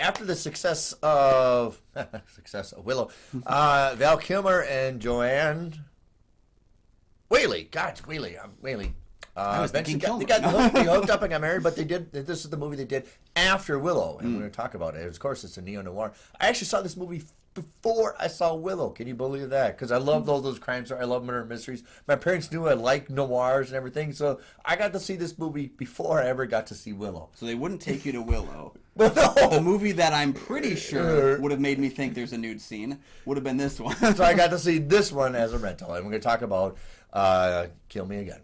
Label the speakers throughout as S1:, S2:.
S1: after the success of Willow, Val Kilmer and Joanne Whaley. God, Whaley.
S2: I was thinking
S1: they hooked up and got married, but they did. This is the movie they did after Willow, and we're going to talk about it. Of course, it's a neo-noir. I actually saw this movie before I saw Willow. Can you believe that? Because I loved all those crime stories. I love murder mysteries. My parents knew I liked noirs and everything, so I got to see this movie before I ever got to see Willow.
S2: So they wouldn't take you to Willow.
S1: Well, no.
S2: The movie that I'm pretty sure would have made me think there's a nude scene would have been this one.
S1: So I got to see this one as a rental, and we're going to talk about Kill Me Again.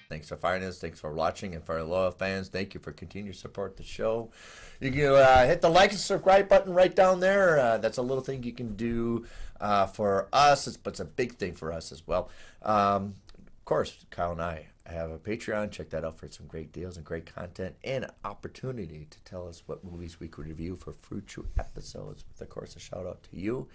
S1: Thanks for finding us. Thanks for watching. And for our loyal fans, thank you for continuing to support the show. You can hit the like and subscribe button right down there. That's a little thing you can do for us, but it's a big thing for us as well. Of course, Kyle and I have a Patreon. Check that out for some great deals and great content and an opportunity to tell us what movies we could review for future episodes. With, of course, a shout out to you.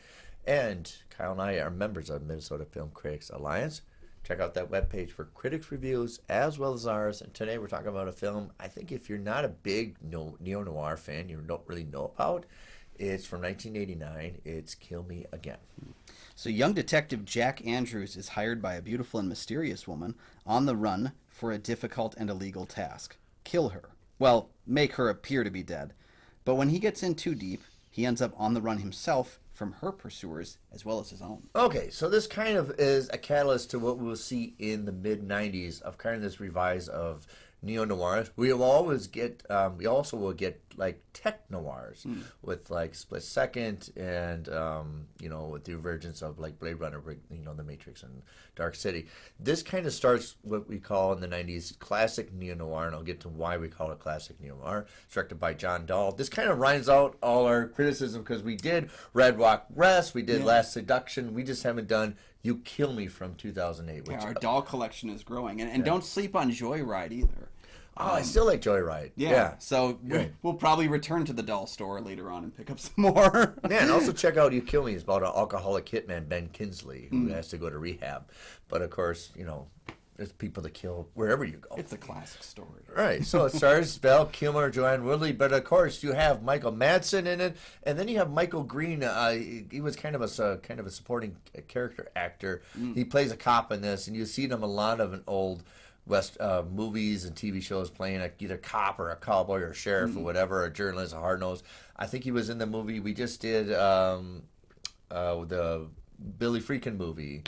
S1: And Kyle and I are members of Minnesota Film Critics Alliance. Check out that webpage for critics' reviews as well as ours. And today we're talking about a film I think if you're not a big neo-noir fan, you don't really know about. It's from 1989. It's Kill Me Again.
S2: So young detective Jack Andrews is hired by a beautiful and mysterious woman on the run for a difficult and illegal task. Kill her. Well, make her appear to be dead. But when he gets in too deep, he ends up on the run himself from her pursuers as well as his own.
S1: Okay, so this kind of is a catalyst to what we'll see in the mid-90s of kind of this revise of neo-noirs. We also will get like tech-noirs with like Split Second and, with the emergence of like Blade Runner, The Matrix and Dark City. This kind of starts what we call in the 90s classic neo-noir, and I'll get to why we call it classic neo-noir. It's directed by John Dahl. This kind of rounds out all our criticism because we did Red Rock Rest, we did Last Seduction, we just haven't done You Kill Me from 2008. Which,
S2: our Dahl collection is growing. And don't sleep on Joyride either.
S1: Oh, I still like Joyride.
S2: Yeah. So we'll probably return to the Dahl store later on and pick up some more.
S1: Yeah, and also check out You Kill Me. It's about an alcoholic hitman, Ben Kinsley, who has to go to rehab. But, of course, there's people to kill wherever you go.
S2: It's a classic story.
S1: Right. So it stars Val Kilmer, Joanne Woodley, but, of course, you have Michael Madsen in it, and then you have Michael Green. He was kind of a supporting character actor. He plays a cop in this, and you see him a lot of an old West movies and TV shows playing either a cop or a cowboy or a sheriff or whatever, a journalist, a hard-nosed. I think he was in the movie we just did, the Billy Freakin movie.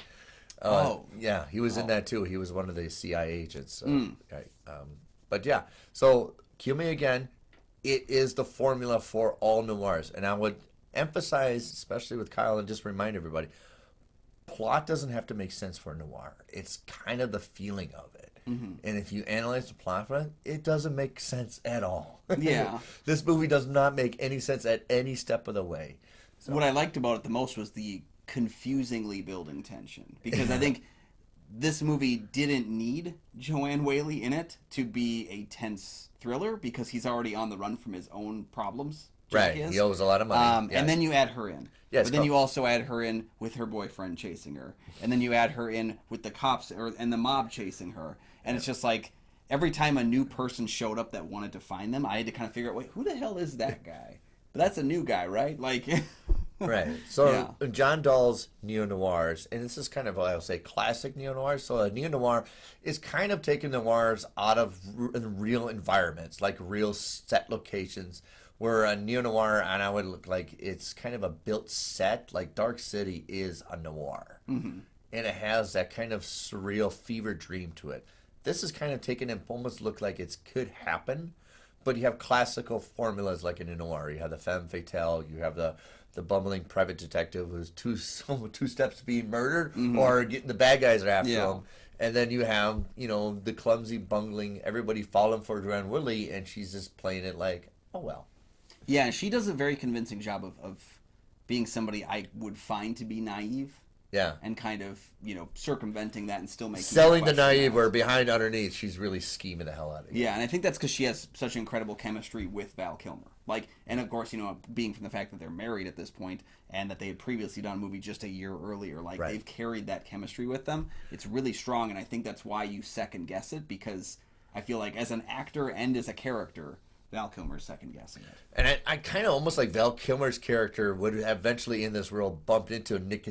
S1: Yeah, he was in that too. He was one of the CIA agents. Right. But yeah, so Kill Me Again, it is the formula for all noirs. And I would emphasize, especially with Kyle, and just remind everybody, plot doesn't have to make sense for a noir. It's kind of the feeling of it. And if you analyze the plot for it, it doesn't make sense at all.
S2: Yeah.
S1: This movie does not make any sense at any step of the way. So.
S2: What I liked about it the most was the confusingly building tension. Because I think this movie didn't need Joanne Whaley in it to be a tense thriller because he's already on the run from his own problems.
S1: Right, he owes a lot of money.
S2: And then you add her in.
S1: Yes,
S2: but then you also add her in with her boyfriend chasing her. And then you add her in with the cops and the mob chasing her. And it's just like every time a new person showed up that wanted to find them, I had to kind of figure out, wait, who the hell is that guy? But that's a new guy, right? Like,
S1: right. So John Dahl's neo-noirs, and this is kind of, I'll say, classic neo-noirs. So a neo-noir is kind of taking noirs out of real environments, like real set locations, where a neo-noir, and I would look like it's kind of a built set, like Dark City is a noir. And it has that kind of surreal fever dream to it. This is kind of taken and almost look like it could happen, but you have classical formulas like in a noir. You have the femme fatale, you have the bumbling private detective who's two steps being murdered or getting the bad guys are after him. And then you have, the clumsy, bungling, everybody falling for Joanne Woodley, and she's just playing it like, oh, well.
S2: Yeah, she does a very convincing job of being somebody I would find to be naive.
S1: Yeah.
S2: And kind of, circumventing that and still making
S1: selling the naive, where behind underneath she's really scheming the hell out of it.
S2: Yeah, and I think that's because she has such incredible chemistry with Val Kilmer. And of course, being from the fact that they're married at this point and that they had previously done a movie just a year earlier, right. They've carried that chemistry with them. It's really strong, and I think that's why you second guess it, because I feel like as an actor and as a character, Val Kilmer's second guessing it.
S1: And I kind of almost like Val Kilmer's character would have eventually in this world bumped into Nick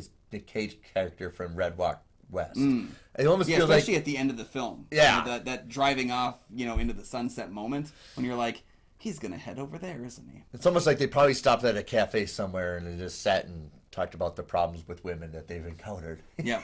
S1: Cage character from Red Rock West. It almost feels
S2: especially
S1: like,
S2: at the end of the film.
S1: Yeah.
S2: That driving off, into the sunset moment when you're like, he's going to head over there, isn't he?
S1: It's almost like they probably stopped at a cafe somewhere and they just sat and talked about the problems with women that they've encountered.
S2: Yeah.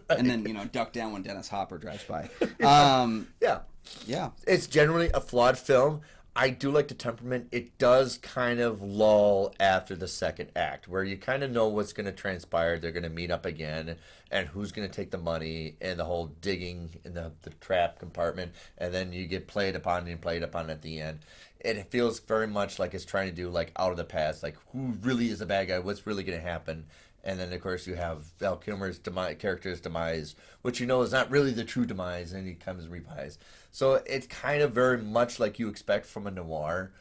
S2: And then, duck down when Dennis Hopper drives by.
S1: Yeah.
S2: Yeah.
S1: It's generally a flawed film. I do like the temperament. It does kind of lull after the second act, where you kind of know what's going to transpire. They're going to meet up again, and who's going to take the money, and the whole digging in the trap compartment, and then you get played upon at the end. It feels very much like it's trying to do like Out of the Past, like who really is the bad guy, what's really going to happen. And then, of course, you have Val Kilmer's character's demise, which is not really the true demise, and he comes reprised. So it's kind of very much like you expect from a noir.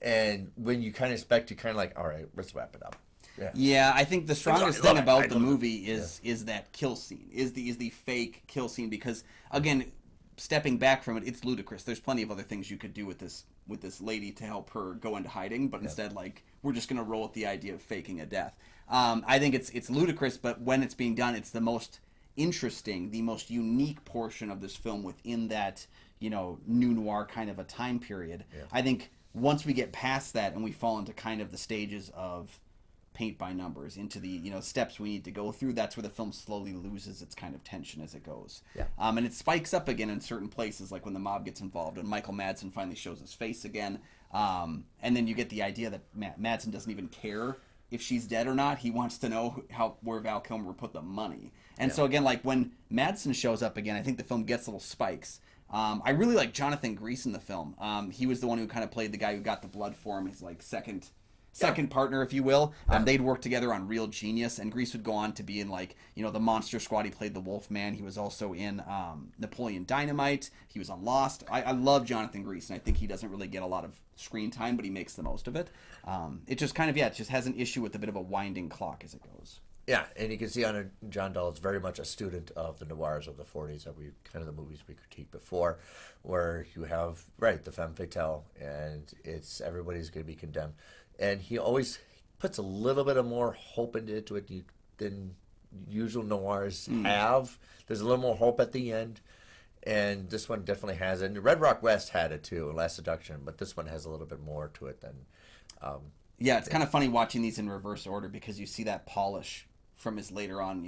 S1: And when you kind of expect, you kind of like, all right, let's wrap it up.
S2: Yeah, I think the strongest thing about the movie is that kill scene, is the fake kill scene, because, again, stepping back from it, it's ludicrous. There's plenty of other things you could do with this lady to help her go into hiding, but instead, we're just going to roll with the idea of faking a death. I think it's ludicrous, but when it's being done, it's the most interesting, the most unique portion of this film within that, new noir kind of a time period. Yeah. I think once we get past that and we fall into kind of the stages of paint by numbers, into the, steps we need to go through, that's where the film slowly loses its kind of tension as it goes.
S1: Yeah.
S2: And it spikes up again in certain places, like when the mob gets involved and Michael Madsen finally shows his face again. And then you get the idea that Madsen doesn't even care if she's dead or not. He wants to know where Val Kilmer put the money. And so again, like when Madsen shows up again, I think the film gets little spikes. I really like Jonathan Gries in the film. He was the one who kind of played the guy who got the blood for him, his like second partner, if you will. They'd worked together on Real Genius, and Gries would go on to be in the Monster Squad. He played the Wolfman. He was also in Napoleon Dynamite. He was on Lost. I love Jonathan Gries, and I think he doesn't really get a lot of screen time, but he makes the most of it. It just kind of, it just has an issue with a bit of a winding clock as it goes.
S1: Yeah, and you can see on John Dahl is very much a student of the noirs of the 40s, that the movies we critiqued before, where you have, the femme fatale, and everybody's going to be condemned. And he always puts a little bit of more hope into it than usual noirs have. There's a little more hope at the end, and this one definitely has it. And Red Rock West had it too, Last Seduction, but this one has a little bit more to it than...
S2: it's kind of funny watching these in reverse order, because you see that polish from his later on,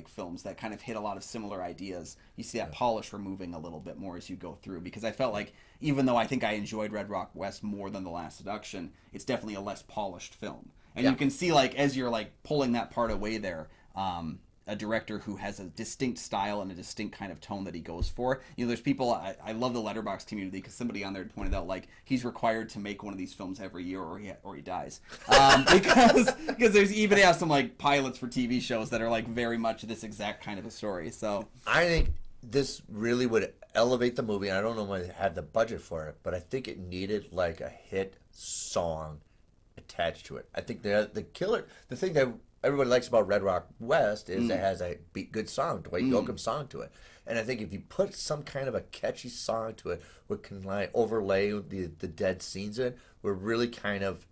S2: films that kind of hit a lot of similar ideas. You see that polish removing a little bit more as you go through, because I felt like, even though I think I enjoyed Red Rock West more than The Last Seduction, it's definitely a less polished film. And you can see, as you're pulling that part away there, a director who has a distinct style and a distinct kind of tone that he goes for. There's people, I love the Letterboxd community, because somebody on there pointed out, he's required to make one of these films every year or he dies. Because there's even some pilots for TV shows that are very much this exact kind of a story. So
S1: I think this really would elevate the movie, and I don't know if it had the budget for it, but I think it needed a hit song attached to it. I think the thing that everybody likes about Red Rock West is it has a good song, Dwight Yoakam's song to it. And I think if you put some kind of a catchy song to it, what can overlay the dead scenes in, we're really kind of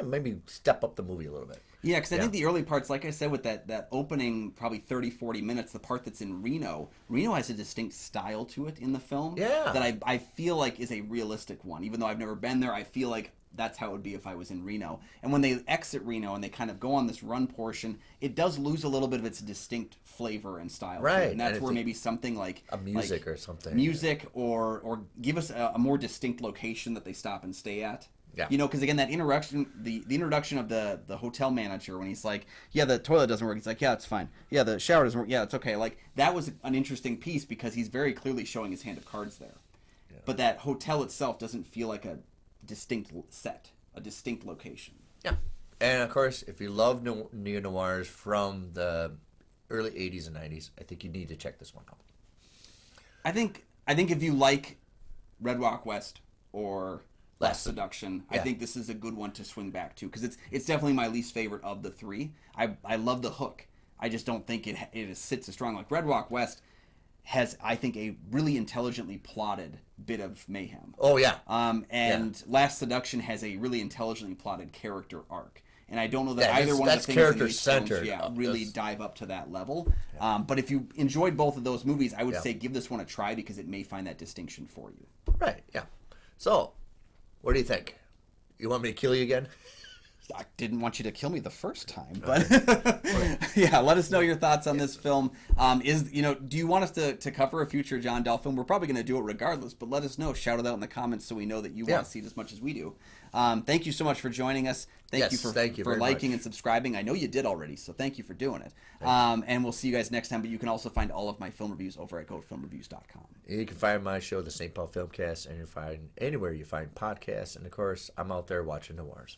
S1: maybe step up the movie a little bit.
S2: Yeah, because I think the early parts, like I said, with that opening probably 30, 40 minutes, the part that's in Reno has a distinct style to it in the film that I feel like is a realistic one. Even though I've never been there, I feel like that's how it would be if I was in Reno. And when they exit Reno and they kind of go on this run portion, it does lose a little bit of its distinct flavor and style.
S1: Right.
S2: And that's where maybe something like
S1: a music or something.
S2: Music or give us a more distinct location that they stop and stay at.
S1: Yeah.
S2: Because again, that introduction, the introduction of the hotel manager, when he's like, yeah, the toilet doesn't work. He's like, yeah, it's fine. Yeah, the shower doesn't work. Yeah, it's okay. That was an interesting piece, because he's very clearly showing his hand of cards there. Yeah. But that hotel itself doesn't feel like a distinct set, a distinct location.
S1: Yeah. And of course, if you love neo-noirs from the early 80s and 90s, I think you need to check this one out.
S3: I think if you like Red Rock West or Last Seduction, I think this is a good one to swing back to, because it's definitely my least favorite of the three. I love the hook. I just don't think it sits as strong. Like Red Rock West has, I think, a really intelligently plotted bit of mayhem.
S1: Oh, yeah.
S3: Last Seduction has a really intelligently plotted character arc. And I don't know that either one of the things
S1: character
S3: in these
S1: centered.
S3: films, really dive up to that level. Yeah. But if you enjoyed both of those movies, I would say give this one a try, because it may find that distinction for you.
S1: Right, yeah. So, what do you think? You want me to kill you again?
S2: I didn't want you to kill me the first time, but
S3: yeah, let us know your thoughts on this film. Do you want us to cover a future John Dahl film? We're probably going to do it regardless, but let us know. Shout it out in the comments so we know that you want to see it as much as we do. Thank you so much for joining us. Thank you for liking and subscribing. I know you did already, so thank you for doing it. And we'll see you guys next time, but you can also find all of my film reviews over at goatfilmreviews.com.
S1: You can find my show, The St. Paul Filmcast, and you find anywhere you find podcasts. And, of course, I'm out there watching the wars.